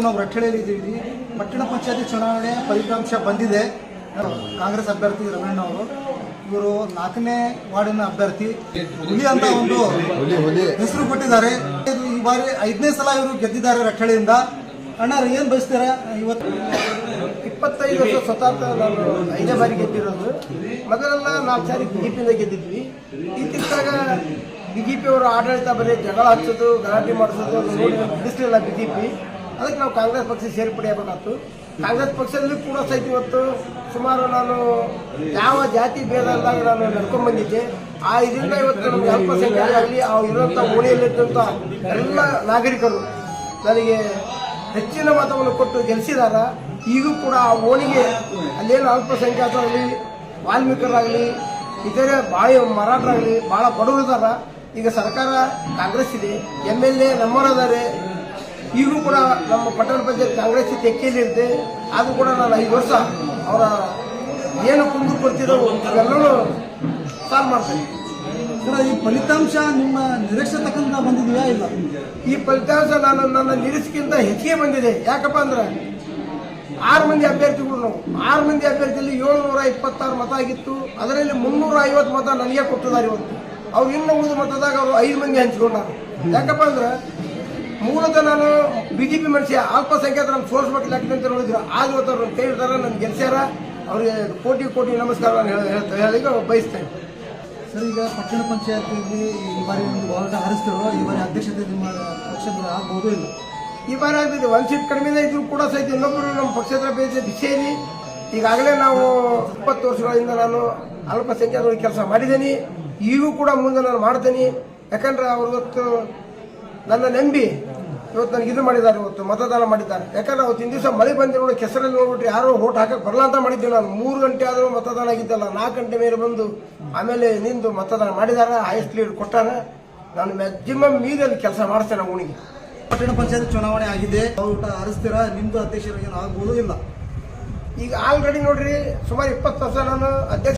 ನಾವು ರಟ್ಟಳೆಯಲ್ಲಿ ಇದ್ದೀವಿ. ಪಟ್ಟಣ ಪಂಚಾಯತಿ ಚುನಾವಣೆ ಫಲಿತಾಂಶ ಬಂದಿದೆ. ಕಾಂಗ್ರೆಸ್ ಅಭ್ಯರ್ಥಿ ರಮಣ್ಣ ಅವರು, ಇವರು 4ನೇ ವಾರ್ಡಿನ ಅಭ್ಯರ್ಥಿ. ಹುಲಿ ಅಂತ ಒಂದು ಹೆಸರು ಕೊಟ್ಟಿದ್ದಾರೆ. ಈ ಬಾರಿ 5ನೇ ಸಲ ಇವರು ಗೆದ್ದಿದ್ದಾರೆ ರಟ್ಟಳೆಯಿಂದ. ಅಣ್ಣ ಏನ್ ಬಯಸ್ತೀರಾ? ಇವತ್ತು 25 ವರ್ಷ ಸ್ವತಂತ್ರ ನಾನು 5ನೇ ಬಾರಿ ಗೆದ್ದಿರೋದು. ಮೊದಲೆಲ್ಲ 4 ಸಾರಿ ಬಿಜೆಪಿಯಿಂದ ಗೆದ್ದಿದ್ವಿ. ಇತ್ತಿತ್ತಾಗ ಬಿಜೆಪಿ ಅವರ ಆಡಳಿತ ಬರೀ ಜಗಳ ಹಚ್ಚೋದು, ಗಲಾಟೆ ಮಾಡಿಸೋದು ನೋಡಿ ಬಿಡಿಸಲಿಲ್ಲ ಬಿಜೆಪಿ. ಅದಕ್ಕೆ ನಾವು ಕಾಂಗ್ರೆಸ್ ಪಕ್ಷ ಸೇರ್ಪಡೆಯಾಗಬೇಕಾಯ್ತು. ಕಾಂಗ್ರೆಸ್ ಪಕ್ಷದಲ್ಲಿ ಕೂಡ ಸಹಿತ ಇವತ್ತು ಸುಮಾರು ನಾನು ಯಾವ ಜಾತಿ ಭೇದ ಅಂದಾಗ ನಾನು ನಡ್ಕೊಂಡು ಬಂದಿದ್ದೆ. ಆ ಇದರಿಂದ ಇವತ್ತು ನಮಗೆ ಅಲ್ಪಸಂಖ್ಯಾತರಾಗಲಿ ಆ ಇರುವಂಥ ಓಣಿಯಲ್ಲಿದ್ದಂಥ ಎಲ್ಲ ನಾಗರಿಕರು ನನಗೆ ಹೆಚ್ಚಿನ ಮತವನ್ನು ಕೊಟ್ಟು ಗೆಲ್ಲಿಸಿದಾರ. ಈಗೂ ಕೂಡ ಆ ಓಣಿಗೆ ಅಲ್ಲೇನು ಅಲ್ಪಸಂಖ್ಯಾತರಾಗಲಿ, ವಾಲ್ಮೀಕರಾಗಲಿ, ಇತರೆ ಭಾಳ ಮರಾಠರಾಗಲಿ ಭಾಳ ಬಡವರಿದಾರ. ಈಗ ಸರ್ಕಾರ ಕಾಂಗ್ರೆಸ್ ಇದೆ, MLA ನಮ್ಮವರಿದ್ದಾರೆ. ಈಗೂ ಕೂಡ ನಮ್ಮ ಪಟ್ಟಣ ಪಂಚಾಯತ್ ಕಾಂಗ್ರೆಸ್ ತೆಕ್ಕೆಯಲ್ಲಿರುತ್ತೆ. ಆದರೂ ಕೂಡ ನಾನು 5 ವರ್ಷ ಅವರ ಏನು ಕುಂದು ಕೊಡ್ತಿರೋ ಇವೆಲ್ಲವೂ ಸಾಲ್ವ್ ಮಾಡ್ತೇನೆ. ಸರ್, ಈ ಫಲಿತಾಂಶ ನಿಮ್ಮ ನಿರೀಕ್ಷೆ ತಕ್ಕಂತ ಬಂದಿದೆಯಾ ಇಲ್ಲ? ಈ ಫಲಿತಾಂಶ ನನ್ನ ನಿರೀಕ್ಷೆಗಿಂತ ಹೆಚ್ಚಿಗೆ ಬಂದಿದೆ. ಯಾಕಪ್ಪ ಅಂದ್ರೆ 6 ಮಂದಿ ಅಭ್ಯರ್ಥಿಗಳು, ನಾವು 6 ಮಂದಿ ಅಭ್ಯರ್ಥಿಯಲ್ಲಿ 726 ಮತ ಆಗಿತ್ತು. ಅದರಲ್ಲಿ 350 ಮತ ನನಗೆ ಕೊಟ್ಟಿದ್ದಾರೆ. ಇವತ್ತು ಅವ್ರು ಇನ್ನು ಉಳಿದ ಮತದಾಗ ಅವರು 5 ಮಂದಿ ಹಂಚ್ಕೊಂಡಾರ. ಯಾಕಪ್ಪ ಅಂದ್ರೆ ಮೂಲತಃ ನಾನು ಬಿಜೆಪಿ ಮನುಷ್ಯ, ಅಲ್ಪಸಂಖ್ಯಾತರನ್ನು ಸೋರಿಸ್ಬೇಕಿಲ್ಲ ಅಂತ ನೋಡಿದ್ರು. ಆಗ ಇವತ್ತು ಅವ್ರನ್ನ ಕೈ ಹಿಡ್ದಾರ, ನನ್ನ ಗೆಲ್ಸ್ಯಾರ. ಅವ್ರಿಗೆ ಕೋಟಿ ಕೋಟಿ ನಮಸ್ಕಾರ ಹೇಳಿಗೆ ಬಯಸ್ತೇನೆ. ಸರ್, ಈಗ ಪಟ್ಟಣ ಪಂಚಾಯತಿಯಲ್ಲಿ ಈ ಬಾರಿ ಒಂದು ಹೋರಾಟ ಹರಿಸ್ತಿರೋ, ಈ ಬಾರಿ ಅಧ್ಯಕ್ಷತೆ ನಿಮ್ಮ ಪಕ್ಷದ ಆಗ್ಬೋದು ಇಲ್ಲ? ಈ ಬಾರಿ ಆಗ್ತಿದೆ. 1 ಸೀಟ್ ಕಡಿಮೆ ಇದ್ರು ಕೂಡ ಸಹಿತ ಇನ್ನೊಬ್ಬರು ನಮ್ಮ ಪಕ್ಷದ ಬಿಸೇರಿ. ಈಗಾಗಲೇ ನಾವು 20 ವರ್ಷಗಳಿಂದ ನಾನು ಅಲ್ಪಸಂಖ್ಯಾತರಿಗೆ ಕೆಲಸ ಮಾಡಿದ್ದೀನಿ. ಈಗೂ ಕೂಡ ಮುಂದೆ ನಾನು ಮಾಡ್ತೇನೆ. ಯಾಕಂದ್ರೆ ಅವ್ರು ಇವತ್ತು ನನ್ನ ನಂಬಿ ಇವತ್ತು ನನಗೆ ಇದು ಮಾಡಿದ್ದಾರೆ, ಇವತ್ತು ಮತದಾನ ಮಾಡಿದ್ದಾರೆ. ಯಾಕಂದ್ರೆ ಅವತ್ತಿನ ದಿವಸ ಮಳೆ ಬಂದು ನೋಡಿ ಕೆಸರಲ್ಲಿ ನೋಡ್ಬಿಟ್ಟು ಯಾರೋ ಓಟ್ ಹಾಕಕ್ಕೆ ಬರಲ್ಲ ಅಂತ ಮಾಡಿದ್ದೆ. ನಾನು 3 ಗಂಟೆ ಆದರೂ ಮತದಾನ ಆಗಿದ್ದಲ್ಲ, 4 ಗಂಟೆ ಮೇಲೆ ಬಂದು ಆಮೇಲೆ ನಿಂದು ಮತದಾನ ಮಾಡಿದ್ದಾರೆ. ಹೈಯೆಸ್ಟ್ ಲೀಡ್ ಕೊಟ್ಟಾರ. ನಾನು ಮ್ಯಾಕ್ಸಿಮಮ್ ಮೀರಲ್ಲಿ ಕೆಲಸ ಮಾಡ್ತೇನೆ ಅವನಿಗೆ. ಪಟ್ಟಣ ಪಂಚಾಯತ್ ಚುನಾವಣೆ ಆಗಿದೆ, ಊಟ ಹರಿಸ್ತೀರಾ? ನಿಮ್ದು ಅಧ್ಯಕ್ಷರಿಗೆ ಆಗ್ಬೋದು ಇಲ್ಲ? ಈಗ ಆಲ್ರೆಡಿ ನೋಡ್ರಿ ಸುಮಾರು 20 ವರ್ಷ ನಾನು ಅಧ್ಯಕ್ಷ